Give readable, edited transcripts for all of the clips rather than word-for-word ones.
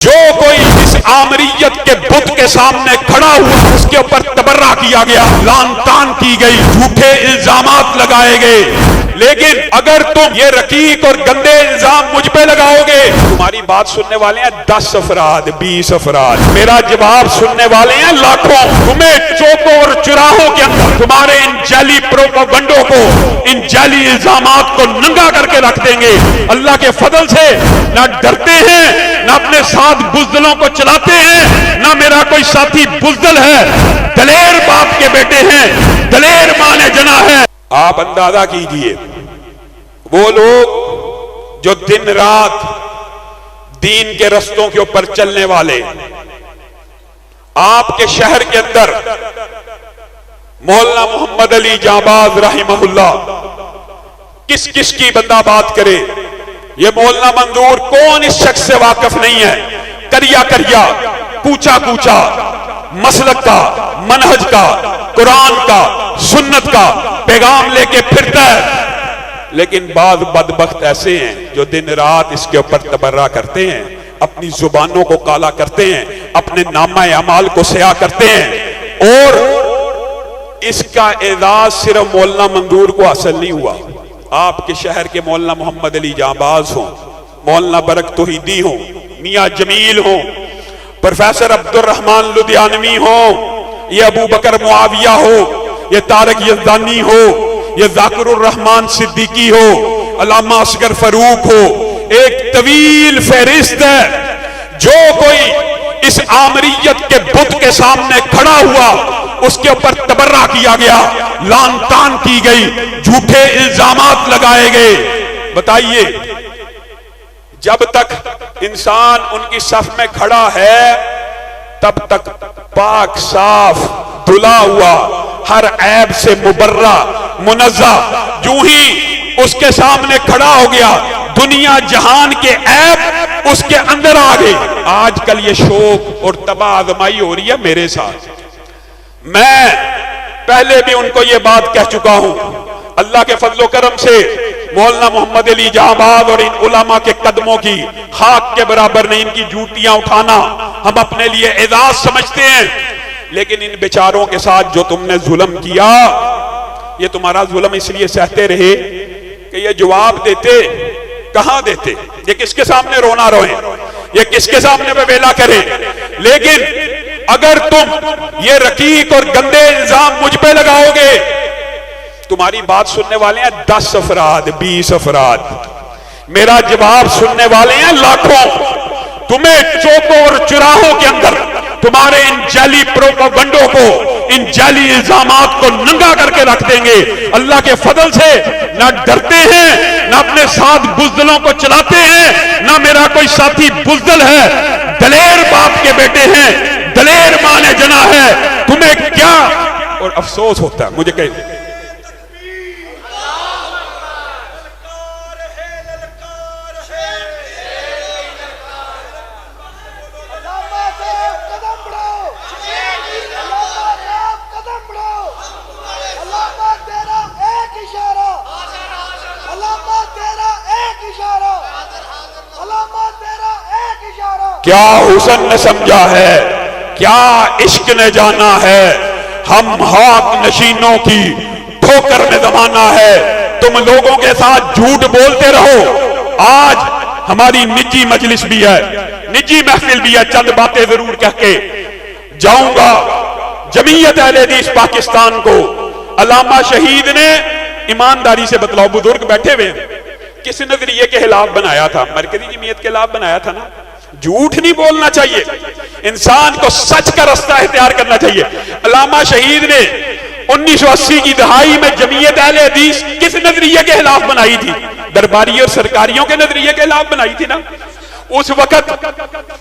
جو کوئی اس آمریت کے بت کے سامنے کھڑا ہوا اس کے اوپر تبرہ کیا گیا، لان تان کی گئی، جھوٹے الزامات لگائے گئے. لیکن اگر تم یہ رقیق اور گندے الزام مجھ پہ لگاؤ گے، تمہاری بات سننے والے ہیں 10 افراد 20 افراد، میرا جواب سننے والے ہیں لاکھوں. تمہیں چوکوں اور چراہوں کے اندر تمہارے ان جعلی پروپیگنڈوں کو، ان جعلی الزامات کو ننگا کر کے رکھ دیں گے. اللہ کے فضل سے نہ ڈرتے ہیں، نہ اپنے ساتھ بزدلوں کو چلاتے ہیں، نہ میرا کوئی ساتھی بزدل ہے. دلیر باپ کے بیٹے ہیں، دلیر ماں نے جنا ہے. آپ اندازہ کیجئے وہ لوگ جو دن رات دین کے رستوں کے اوپر چلنے والے، آپ کے شہر کے اندر مولانا محمد علی جانباز رحمہ اللہ، کس کس کی بندہ بات کرے. یہ مولانا منظور کون اس شخص سے واقف نہیں ہے؟ کریا کریا، کوچا کوچا، مسلک کا، منہج کا، قرآن کا، سنت کا پیغام لے کے پھرتا ہے. لیکن بعض بدبخت ایسے ہیں جو دن رات اس کے اوپر تبرہ کرتے ہیں، اپنی زبانوں کو کالا کرتے ہیں، اپنے نامہ اعمال کو سیاہ کرتے ہیں. اور اس کا اعزاز صرف مولانا منظور کو حاصل نہیں ہوا، آپ کے شہر کے مولانا محمد علی جانباز ہوں، مولانا برک توحیدی ہوں، میاں جمیل ہوں، پروفیسر عبد الرحمن لدھیانوی ہوں، یہ ابو بکر معاویہ ہو، یہ طارق یزدانی ہو، یہ ذاکر الرحمن صدیقی ہو، علامہ اصغر فاروق ہو، ایک طویل فہرست ہے. جو کوئی اس آمریت کے بت کے سامنے کھڑا ہوا اس کے اوپر تبرہ کیا گیا، لان تان کی گئی، جھوٹے الزامات لگائے گئے. بتائیے جب تک انسان ان کی صف میں کھڑا ہے تب تک پاک صاف دھلا ہوا، ہر عیب سے مبرہ منزہ. جو ہی اس کے سامنے کھڑا ہو گیا دنیا جہان کے عیب اس کے اندر آ گئی. آج کل یہ شوق اور تباہ آزمائی ہو رہی ہے میرے ساتھ. میں پہلے بھی ان کو یہ بات کہہ چکا ہوں، اللہ کے فضل و کرم سے مولانا محمد علی جانباز اور ان علماء کے قدموں کی خاک کے برابر نہیں، ان کی جوتیاں اٹھانا ہم اپنے لیے اعزاز سمجھتے ہیں. لیکن ان بیچاروں کے ساتھ جو تم نے ظلم کیا، یہ تمہارا ظلم اس لیے سہتے رہے کہ یہ جواب دیتے کہاں دیتے، یہ کس کے سامنے رونا روئیں، یہ کس کے سامنے ویلا کریں. لیکن اگر تم یہ رقیق اور گندے الزام مجھ پہ لگاؤ گے، تمہاری بات سننے والے ہیں 10 افراد 20 افراد، میرا جواب سننے والے ہیں لاکھوں. تمہیں چوکوں اور چراہوں کے اندر تمہارے ان جعلی پروپیگنڈوں کو، ان جعلی الزامات کو ننگا کر کے رکھ دیں گے. اللہ کے فضل سے نہ ڈرتے ہیں، نہ اپنے ساتھ بزدلوں کو چلاتے ہیں، نہ میرا کوئی ساتھی بزدل ہے. دلیر باپ کے بیٹے ہیں، دلیر ماں نے جنا ہے. تمہیں کیا اور افسوس ہوتا ہے مجھے کہ کیا حسن نے سمجھا ہے، کیا عشق نے جانا ہے. ہم خاک نشینوں کی ٹھوکر میں زمانہ ہے. تم لوگوں کے ساتھ جھوٹ بولتے رہو. آج ہماری نجی مجلس بھی ہے، نجی محفل بھی ہے، چند باتیں ضرور کہہ کے جاؤں گا. جمعیت اہل حدیث پاکستان کو علامہ شہید نے ایمانداری سے بتلاؤ، بزرگ بیٹھے ہوئے کس نظریے کے خلاف بنایا تھا؟ مرکزی جمعیت کے خلاف بنایا تھا نا. جھوٹ نہیں بولنا چاہیے، انسان کو سچ کا رستہ اختیار کرنا چاہیے. علامہ شہید نے 1980 کی دہائی میں جمعیت اہل حدیث کس نظریے کے خلاف بنائی تھی؟ درباری اور سرکاریوں کے نظریے کے خلاف بنائی تھی نا. اس وقت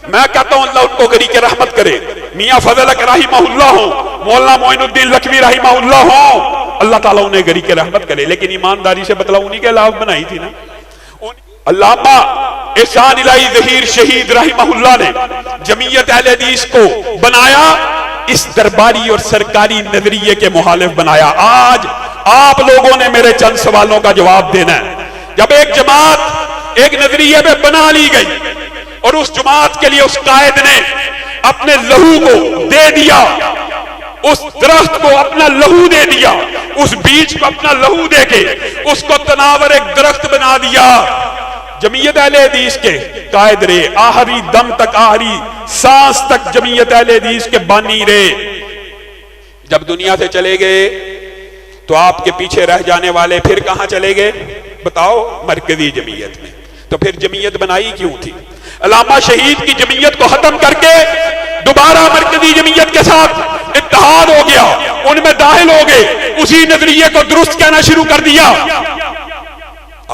میں کہتا ہوں اللہ ان کو غریق رحمت کرے، میاں فضل حق رحمہ اللہ ہوں، مولانا معین الدین لکھوی رحمہ اللہ ہوں، اللہ تعالیٰ انہیں غریق رحمت کرے. لیکن ایمانداری سے بتلاؤ انہی کے خلاف بنائی تھی نا. علامہ احسان الہی ظہیر شہید رحمہ اللہ نے جمعیت اہل حدیث کو بنایا، اس درباری اور سرکاری نظریے کے مخالف بنایا. آج آپ لوگوں نے میرے چند سوالوں کا جواب دینا ہے. جب ایک جماعت ایک نظریے پہ بنا لی گئی اور اس جماعت کے لیے اس قائد نے اپنے لہو کو دے دیا، اس درخت کو اپنا لہو دے دیا، اس بیج کو اپنا لہو دے کے اس کو تناور ایک درخت بنا دیا۔ جمعیت اہل حدیث کے قائد رہے، آخری دم تک، آخری سانس تک جمعیت اہل حدیث کے بانی رہے۔ جب دنیا سے چلے گئے تو آپ کے پیچھے رہ جانے والے پھر کہاں چلے گئے؟ بتاؤ، مرکزی جمعیت میں۔ تو پھر جمعیت بنائی کیوں تھی؟ علامہ شہید کی جمعیت کو ختم کر کے دوبارہ مرکزی جمعیت کے ساتھ اتحاد ہو گیا، ان میں داخل ہو گئے، اسی نظریے کو درست کہنا شروع کر دیا۔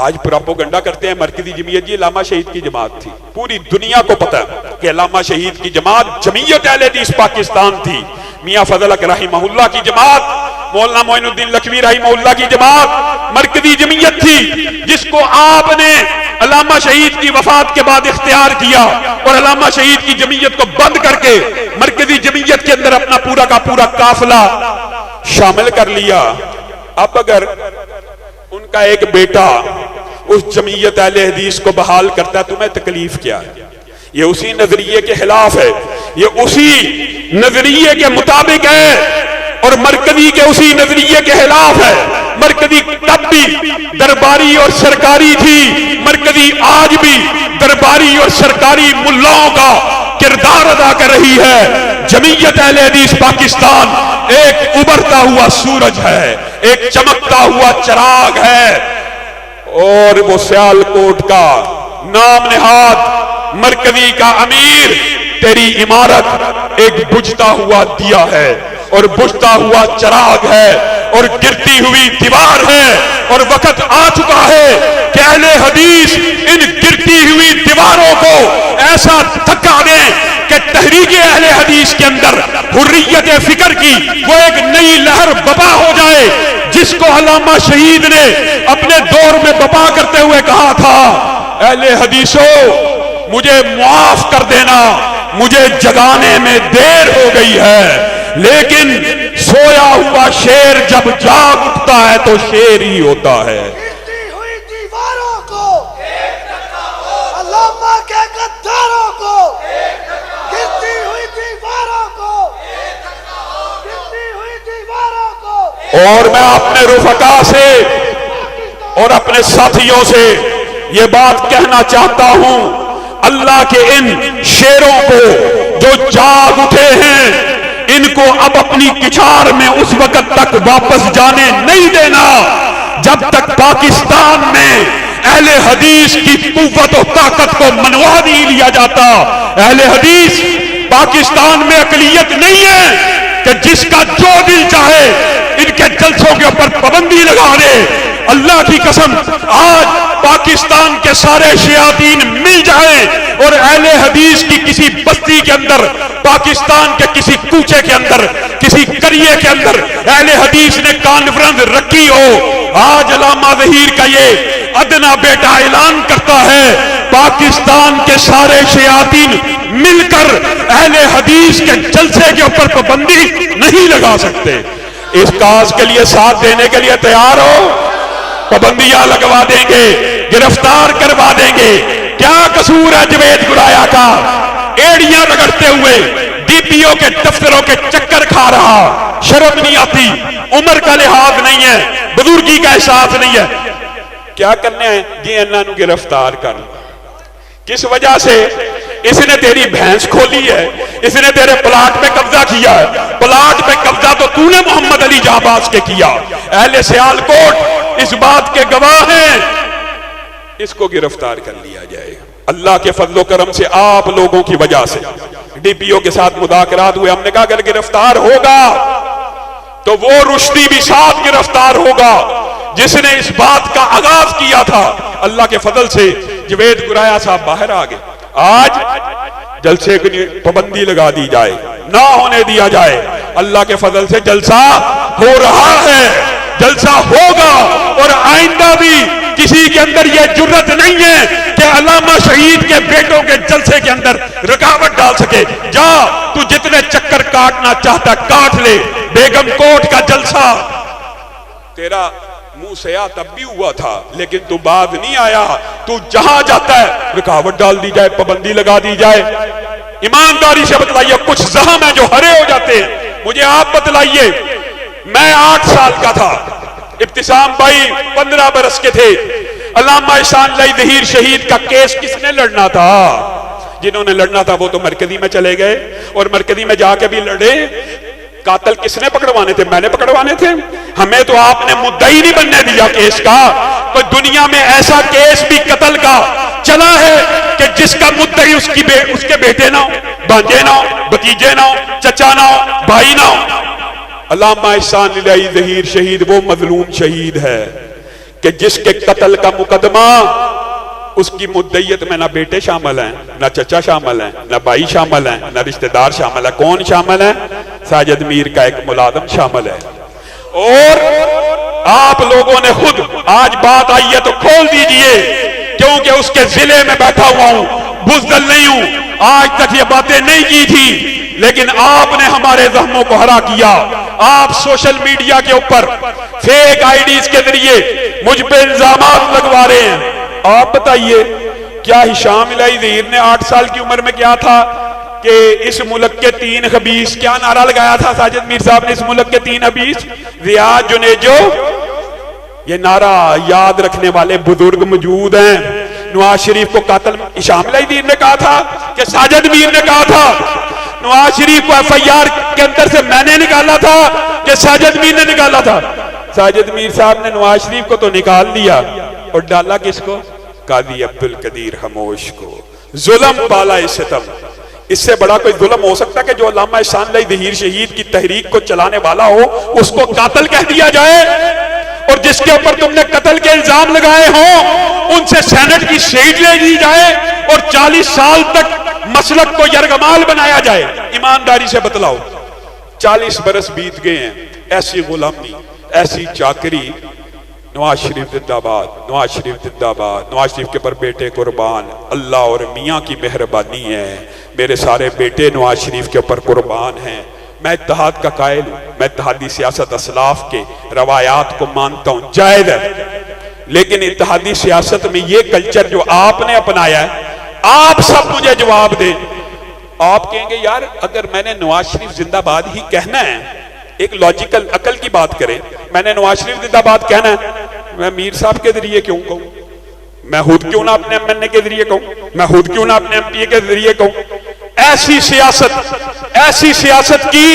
آج پروپیگنڈا کرتے ہیں مرکزی جمعیت یہ علامہ شہید کی جماعت تھی۔ پوری دنیا کو پتہ ہے کہ علامہ شہید کی جماعت جمعیت اہل حدیث پاکستان تھی۔ میاں فضل حق رحمہ اللہ کی جماعت، مولانا معین الدین لکھوی رحمہ اللہ کی جماعت مرکزی جمعیت تھی، جس کو آپ نے علامہ شہید کی وفات کے بعد اختیار کیا اور علامہ شہید کی جمعیت کو بند کر کے مرکزی جمعیت کے اندر اپنا پورا کا پورا قافلہ شامل کر لیا۔ اب اگر ان کا ایک بیٹا اس جمعیت اہل حدیث کو بحال کرتا ہے، تمہیں تکلیف کیا ہے؟ یہ اسی نظریے کے خلاف ہے، یہ اسی نظریے کے مطابق ہے اور مرکزی کے اسی نظریے کے خلاف ہے۔ مرکزی تب بھی درباری اور سرکاری تھی، مرکزی آج بھی درباری اور سرکاری ملاؤں کا کردار ادا کر رہی ہے۔ جمعیت اہل حدیث پاکستان ایک ابھرتا ہوا سورج ہے، ایک چمکتا ہوا چراغ ہے، اور وہ سیالکوٹ کا نام نہاد مرکزی کا امیر تیری عمارت ایک بجھتا ہوا دیا ہے اور بجھتا ہوا چراغ ہے اور گرتی ہوئی دیوار ہے، اور وقت آ چکا ہے کہ اہل حدیث ان گرتی ہوئی دیواروں کو ایسا دھکا دیں کہ تحریک اہل حدیث کے اندر حریت فکر کی وہ ایک نئی لہر بپا ہو جائے، جس کو علامہ شہید نے اپنے دور میں بپا کرتے ہوئے کہا تھا، اہل حدیثو مجھے معاف کر دینا، مجھے جگانے میں دیر ہو گئی ہے، لیکن سویا ہوا شیر جب جاگ اٹھتا ہے تو شیر ہی ہوتا ہے۔ گرتی ہوئی دیواروں کو علامہ کے غداروں کو، گرتی ہوئی دیواروں کو، گرتی ہوئی دیواروں کو۔ اور میں اپنے رفقا سے اور اپنے ساتھیوں سے یہ بات کہنا چاہتا ہوں، اللہ کے ان شیروں کو جو جاگ اٹھے ہیں، ان کو اب اپنی کچھار میں اس وقت تک واپس جانے نہیں دینا جب تک پاکستان میں اہل حدیث کی قوت و طاقت کو منوا نہیں لیا جاتا۔ اہل حدیث پاکستان میں اقلیت نہیں ہے کہ جس کا جو دل چاہے ان کے جلسوں کے اوپر پابندی لگا دے۔ اللہ کی قسم آج پاکستان کے سارے شیاطین مل جائیں اور اہل حدیث کی کسی بستی کے اندر، پاکستان کے کسی کوچے کے اندر، کسی قریے کے اندر اہل حدیث نے کانفرنس رکھی ہو، آج علامہ ظہیر کا یہ ادنا بیٹا اعلان کرتا ہے، پاکستان کے سارے شیاطین مل کر اہل حدیث کے جلسے کے اوپر پابندی نہیں لگا سکتے۔ اس کاز کے لیے ساتھ دینے کے لیے تیار ہو؟ پابندیاں لگوا دیں گے، گرفتار کروا دیں گے۔ کیا قصور ہے جوید گرایا کا؟ ایڑیاں رگڑتے ہوئے ڈی پی او کے دفتروں کے چکر کھا رہا، شرم نہیں آتی، عمر کا لحاظ نہیں ہے، بزرگی کا احساس نہیں ہے۔ کیا کرنے ہیں جی؟ اللہ نو گرفتار کر، کس وجہ سے؟ اس نے تیری بھینس کھولی ہے، اس نے تیرے پلاٹ پہ قبضہ کیا ہے، پلاٹ پہ قبضہ تو تو نے محمد علی جہباز کے کیا۔ اہل سیالکوٹ اس بات کے گواہ ہیں، اس کو گرفتار کر لیا جائے۔ اللہ کے فضل و کرم سے آپ لوگوں کی وجہ سے ڈی پی او کے ساتھ مذاکرات ہوئے، ہم نے کہا اگر گرفتار ہوگا تو وہ رشدی بھی ساتھ گرفتار ہوگا جس نے اس بات کا آغاز کیا تھا۔ اللہ کے فضل سے جوید گرایا صاحب باہر آ گئے۔ آج جلسے کی پابندی لگا دی جائے، نہ ہونے دیا جائے۔ اللہ کے فضل سے جلسہ ہو رہا ہے، جلسہ ہوگا، اور آئندہ بھی کسی کے اندر یہ جرت نہیں ہے کہ علامہ شہید کے بیٹوں کے جلسے کے اندر رکاوٹ ڈال سکے۔ جا تو جتنے چکر کاٹنا چاہتا کاٹ لے، بیگم کوٹ کا جلسہ تیرا منہ تو سیاہ تب بھی ہوا تھا لیکن تو بعد نہیں آیا. تو جہاں جاتا ہے رکاوٹ ڈال دی جائے, پابندی لگا دی جائے. ایمانداری سے بتلائیے کچھ زخم ہیں جو ہرے ہو جاتے ہیں. مجھے آپ بتلائیے, میں 8 سال کا تھا, ابتسام بھائی 15 برس کے تھے. علامہ احسان اللہ ظہیر شہید کا کیس کس نے لڑنا تھا؟ جنہوں نے لڑنا تھا وہ تو مرکزی میں چلے گئے, اور مرکزی میں جا کے بھی لڑے. قاتل کس نے پکڑوانے تھے؟ میں نے پکڑوانے تھے. ہمیں تو آپ نے مدعی نہیں بننے دیا کیس کا. کوئی دنیا میں ایسا کیس بھی قتل کا چلا ہے کہ جس کا مدعی اس کے بیٹے نہ ہو, بھانجے نہ ہو, بھتیجے نہ ہو, چچا نہ ہو, بھائی نہ ہو؟ علامہ احسان اللہ ظہیر شہید وہ مظلوم شہید ہے کہ جس کے قتل کا مقدمہ اس کی مدعیت میں نہ بیٹے شامل ہیں, نہ چچا شامل ہیں, نہ بھائی شامل ہیں, نہ رشتہ دار شامل ہے. کون شامل ہے؟ ساجد میر کا ایک ملازم شامل ہے. اور آپ لوگوں نے خود آج بات آئی ہے تو کھول دیجئے, کیونکہ اس کے ضلع میں بیٹھا ہوا ہوں, بزدل نہیں ہوں. آج تک یہ باتیں نہیں کی تھی لیکن آپ نے ہمارے زخموں کو ہرا کیا. آپ سوشل میڈیا کے اوپر فیک آئی ڈیز کے ذریعے مجھ پہ الزامات لگوا رہے ہیں. آپ بتائیے کیا ہشام الہی ظہیر نے 8 سال کی عمر میں کیا تھا کہ اس ملک کے 3 خبیث, کیا نعرہ لگایا تھا ساجد میر صاحب نے؟ اس ملک کے 3 خبیث, ریاض جنیجو. یہ نعرہ یاد رکھنے والے بزرگ موجود ہیں. نواز شریف کو قاتل ہشام الہی ظہیر نے کہا تھا کہ ساجد میر نے کہا تھا؟ نواز شریف کو ایف آئی آر کے اندر سے میں نے نکالا تھا کہ ساجد میر نے نکالا تھا؟ ساجد میر صاحب نے نواز شریف کو تو نکال دیا اور ڈالا کس کو؟ قاضی عبدالقدیر خاموش کو. ظلم بالا ستم. اس سے بڑا کوئی ظلم ہو سکتا ہے کہ جو علامہ احسان اللہ ظہیر شہید کی تحریک کو چلانے والا ہو اس کو قاتل کہہ دیا جائے, اور جس کے اوپر تم نے قتل کے الزام لگائے ہوں ان سے سینٹ کی سیٹ لے لی جائے اور 40 سال تک مسلک کو یرغمال بنایا جائے؟ ایمانداری سے بتلاؤ. 40 برس بیت گئے ہیں, ایسی غلامی, ایسی چاکری. نواز شریف زندہ باد, نواز شریف زندہ باد, نواز شریف کے پر بیٹے قربان. اللہ اور میاں کی مہربانی ہے, میرے سارے بیٹے نواز شریف کے اوپر قربان ہیں. میں اتحاد کا قائل ہوں, میں اتحادی سیاست اسلاف کے روایات کو مانتا ہوں, جائز ہے. لیکن اتحادی سیاست میں یہ کلچر جو آپ نے اپنایا ہے, آپ سب مجھے جواب دیں. آپ کہیں گے یار اگر میں نے نواز شریف زندہ باد ہی کہنا ہے, ایک لاجیکل عقل کی بات کریں, میں نے نواز شریف زندہ باد کہنا ہے, میں میر صاحب کے ذریعے کیوں کہوں؟ میں خود کیوں نہ اپنے ایم این اے کے ذریعے کہوں؟ میں خود کیوں نہ اپنے ایم پی اے کے ذریعے کہوں؟ ایسی سیاست کی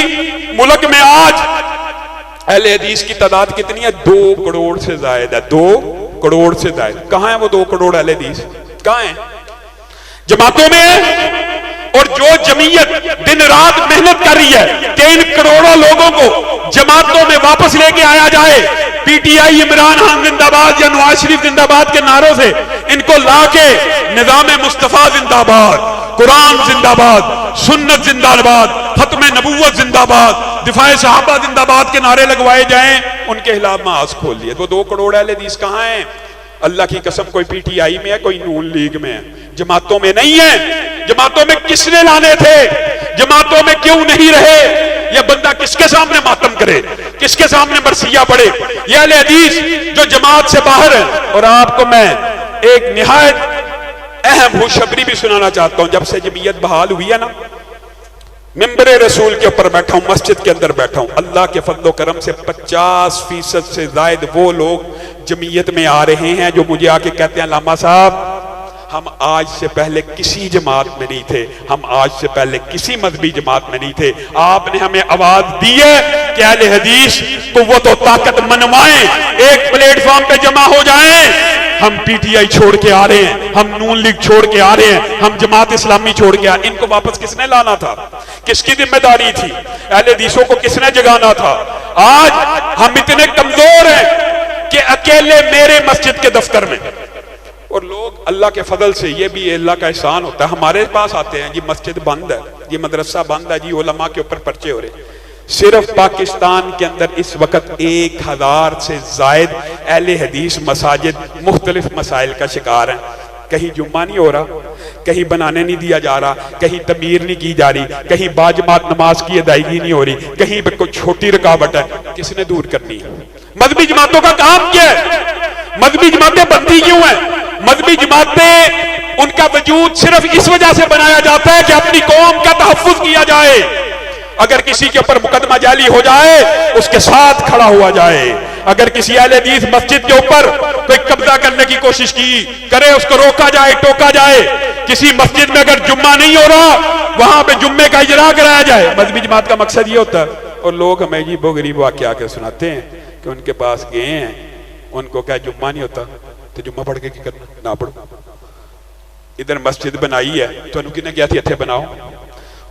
ملک میں آج اہل حدیث کی تعداد کتنی ہے؟ 2 کروڑ سے زائد ہے. 2 کروڑ سے زائد. کہاں ہیں وہ 2 کروڑ اہل حدیث؟ کہاں ہیں؟ جماعتوں میں. اور جو جمعیت دن رات محنت کر رہی ہے کہ ان کروڑوں لوگوں کو جماعتوں میں واپس لے کے آیا جائے, P T I Imran Khan زندہ باد یا نواز شریف زندہ باد کے نعروں سے ان کو لا کے نظام مصطفیٰ زندہ باد, قرآن زندہ باد, سنت زندہ باد, ختم نبوت زندہ باد, دفاع صحابہ زندہ باد کے نعرے لگوائے جائیں, ان کے خلاف محاذ کھول لیے. وہ 2 کروڑ اہل حدیث کہاں ہیں؟ اللہ کی قسم کوئی پی ٹی آئی میں ہے, کوئی نون لیگ میں ہے, جماعتوں میں نہیں ہے. جماعتوں میں کس نے لانے تھے؟ جماعتوں میں کیوں نہیں رہے؟ یہ بندہ کس کے سامنے ماتم کرے, کس کے سامنے مرثیہ پڑے؟ یہ اہل حدیث جو جماعت سے باہر ہے. اور آپ کو میں ایک نہایت اہم خوشخبری بھی سنانا چاہتا ہوں. جب سے جمعیت بحال ہوئی ہے نا, ممبر رسول کے اوپر بیٹھا ہوں, مسجد کے اندر بیٹھا ہوں, اللہ کے فضل و کرم سے 50% سے زائد وہ لوگ جمعیت میں آ رہے ہیں جو مجھے آ کے کہتے ہیں علامہ صاحب ہم آج سے پہلے کسی جماعت میں نہیں تھے, ہم آج سے پہلے کسی مذہبی جماعت میں نہیں تھے, آپ نے ہمیں آواز دی ہے کہ اہل حدیث قوت و طاقت منوائیں, ایک پلیٹ فارم پہ جمع ہو جائیں. ہم پی ٹی آئی چھوڑ کے آ رہے ہیں, ہم نون لیگ چھوڑ کے آ رہے ہیں, ہم جماعت اسلامی چھوڑ کے آ رہے ہیں. ان کو واپس کس نے لانا تھا؟ کس کی ذمہ داری تھی؟ اہل حدیثوں کو کس نے جگانا تھا؟ آج ہم اتنے کمزور ہیں کہ اکیلے میرے مسجد کے دفتر میں, اور لوگ اللہ کے فضل سے, یہ بھی اللہ کا احسان ہوتا ہے, ہمارے پاس آتے ہیں جی مسجد بند ہے, جی مدرسہ بند ہے, جی علماء کے اوپر پرچے ہو رہے ہیں. صرف پاکستان کے اندر اس وقت 1000 سے زائد اہل حدیث مساجد مختلف مسائل کا شکار ہیں. کہیں جمعہ نہیں ہو رہا، کہیں بنانے نہیں دیا جا رہا، کہیں تعمیر نہیں کی جا رہی، کہیں باجماعت نماز کی ادائیگی نہیں ہو رہی، کہیں پہ کوئی چھوٹی رکاوٹ ہے، کس نے دور کرنی ہے؟ مذہبی جماعتوں کا کام کیا ہے؟ مذہبی جماعتیں بنتی کیوں ہیں؟ مذہبی جماعتیں ان کا وجود صرف اس وجہ سے بنایا جاتا ہے کہ اپنی قوم کا تحفظ کیا جائے، اگر کسی کے اوپر مقدمہ جعلی ہو جائے اس کے ساتھ کھڑا ہوا جائے، اگر کسی اہل حدیث مسجد کے اوپر کوئی قبضہ کرنے کی کوشش کی کرے اس کو روکا جائے، ٹوکا جائے، کسی مسجد میں اگر جمعہ نہیں ہو رہا وہاں پہ جمعے کا اجرا کرایا جائے۔ مذہبی جماعت کا مقصد یہ ہوتا ہے، اور لوگ ہمیں عجیب و غریب واقعہ کے سناتے ہیں کہ ان کے پاس گئے ہیں، ان کو کہا جمعہ نہیں ہوتا تو جمعہ پڑھ کے کی کرنا، نہ پڑھو، ادھر مسجد بنائی ہے تو انہوں نے کیا تھی اتھے بناؤ،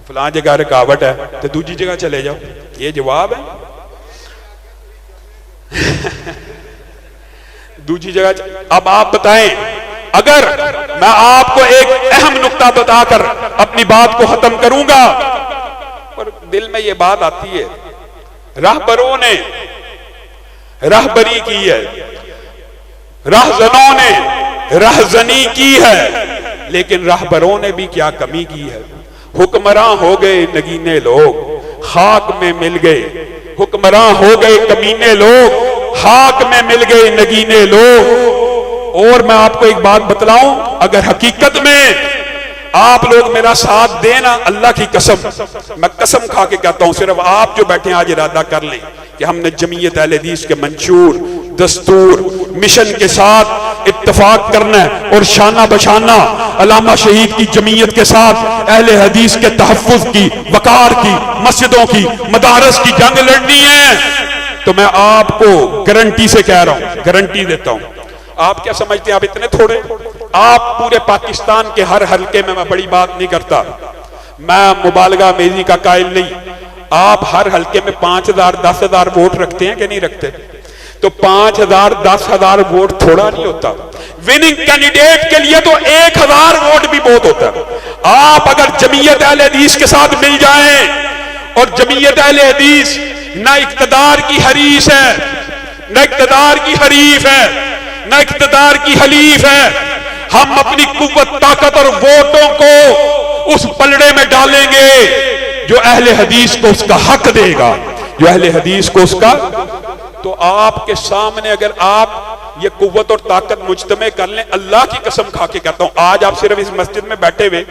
فلاں جگہ رکاوٹ ہے تو دوسری جگہ چلے جاؤ، یہ جواب ہے؟ دوسری جگہ اب آپ بتائیں، اگر میں آپ کو ایک اہم نقطہ بتا کر اپنی بات کو ختم کروں گا، اور دل میں یہ بات آتی ہے، راہبروں نے راہبری کی ہے، راہزنوں نے راہزنی کی ہے، لیکن راہبروں نے بھی کیا کمی کی ہے؟ حکمراں ہو گئے نگینے لوگ خاک میں مل گئے، حکمراں ہو گئے کمینے لوگ خاک میں مل گئے نگینے لوگ۔ اور میں آپ کو ایک بات بتلاؤں، اگر حقیقت میں آپ لوگ میرا ساتھ دینا، اللہ کی قسم، میں قسم کھا کے کہتا ہوں، صرف آپ جو بیٹھے آج ارادہ کر لیں کہ ہم نے جمعیت اہل حدیث کے منشور، دستور، مشن کے ساتھ اتفاق کرنا ہے اور شانہ بشانہ علامہ شہید کی جمعیت کے ساتھ اہل حدیث کے تحفظ کی، وقار کی، مسجدوں کی، مدارس کی جنگ لڑنی ہے، تو میں آپ کو گارنٹی سے کہہ رہا ہوں، گارنٹی دیتا ہوں۔ آپ کیا سمجھتے ہیں آپ اتنے تھوڑے؟ آپ پورے پاکستان کے ہر حلقے میں بڑی بات نہیں کرتا، میں مبالغہ میزی کا قائل نہیں، آپ ہر حلقے میں 5,000 10,000 ووٹ رکھتے ہیں کہ نہیں رکھتے؟ تو 5,000 10,000 ووٹ تھوڑا نہیں ہوتا، وننگ کینڈیڈیٹ کے لیے تو 1,000 ووٹ بھی بہت ہوتا ہے۔ آپ اگر جمعیت اہل حدیث کے ساتھ مل جائیں، اور جمعیت اہل حدیث نہ اقتدار کی حریص ہے، نہ اقتدار کی حریف ہے، نہ اقتدار کی حلیف ہے، ہم اپنی قوت، طاقت اور ووٹوں کو اس پلڑے میں ڈالیں گے جو اہل حدیث کو اس کا حق دے گا، جو اہل حدیث کو اس کا۔ تو آپ کے سامنے اگر آپ یہ قوت اور طاقت مجتمع کر لیں، اللہ کی قسم کھا کے کہتا ہوں، آج آپ صرف اس مسجد میں بیٹھے ہوئے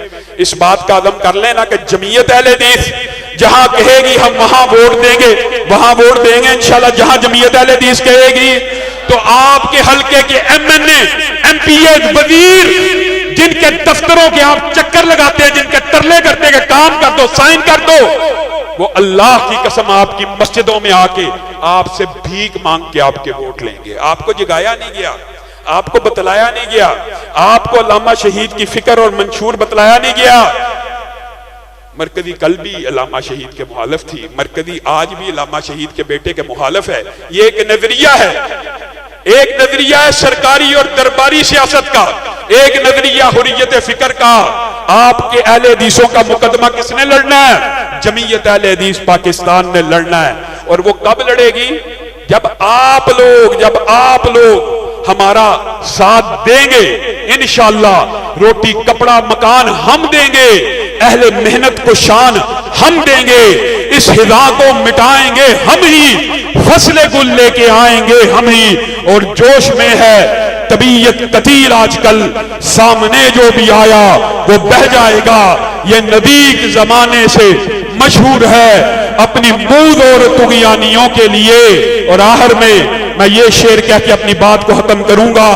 اس بات کا عزم کر لیں نا کہ جمعیت اہل حدیث جہاں کہے گی ہم وہاں ووٹ دیں گے، وہاں ووٹ دیں گے انشاءاللہ، جہاں جمعیت اہل حدیث کہے گی۔ تو آپ کے حلقے کے MNA، MP، وزیر، جن کے دفتروں کے آپ چکر لگاتے ہیں، جن کے ترلے کرتے ہیں کہ کام کر دو، سائن کر دو، وہ اللہ کی قسم آپ کی مسجدوں میں آ کے آپ سے بھیک مانگ کے آپ کے ووٹ لیں گے۔ آپ کو جگایا نہیں گیا، آپ کو بتلایا نہیں گیا، آپ کو علامہ شہید کی فکر اور منشور بتلایا نہیں گیا۔ مرکزی کل بھی علامہ شہید کے مخالف تھی، مرکزی آج بھی علامہ شہید کے بیٹے کے مخالف ہے۔ یہ ایک نظریہ ہے، ایک نظریہ ہے سرکاری اور درباری سیاست کا، ایک نظریہ حریت فکر کا۔ آپ کے اہل حدیثوں کا مقدمہ کس نے لڑنا ہے؟ جمعیت اہل حدیث پاکستان نے لڑنا ہے، اور وہ کب لڑے گی؟ جب آپ لوگ ہمارا ساتھ دیں گے، انشاءاللہ روٹی کپڑا مکان ہم دیں گے، اہل محنت کو شان ہم دیں گے، اس ہزا کو مٹائیں گے ہم ہی، فصل گل لے کے آئیں گے ہم ہی، اور جوش میں ہے طبیعت قتیل آج کل، سامنے جو بھی آیا وہ بہ جائے گا، یہ ندیق زمانے سے مشہور ہے اپنی موذ اور طغیانیوں کے لیے۔ اور آخر میں یہ شعر کہہ کے اپنی بات کو ختم کروں گا،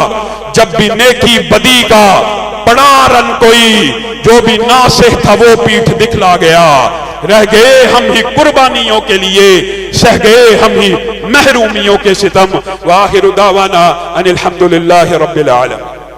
جب بھی نیکی بدی کا پڑا رن کوئی، جو بھی ناصح تھا وہ پیٹھ دکھلا گیا، رہ گئے ہم ہی قربانیوں کے لیے، سہ گئے ہم ہی محرومیوں کے ستم۔ وآخر دعوانا ان الحمدللہ رب العالمین۔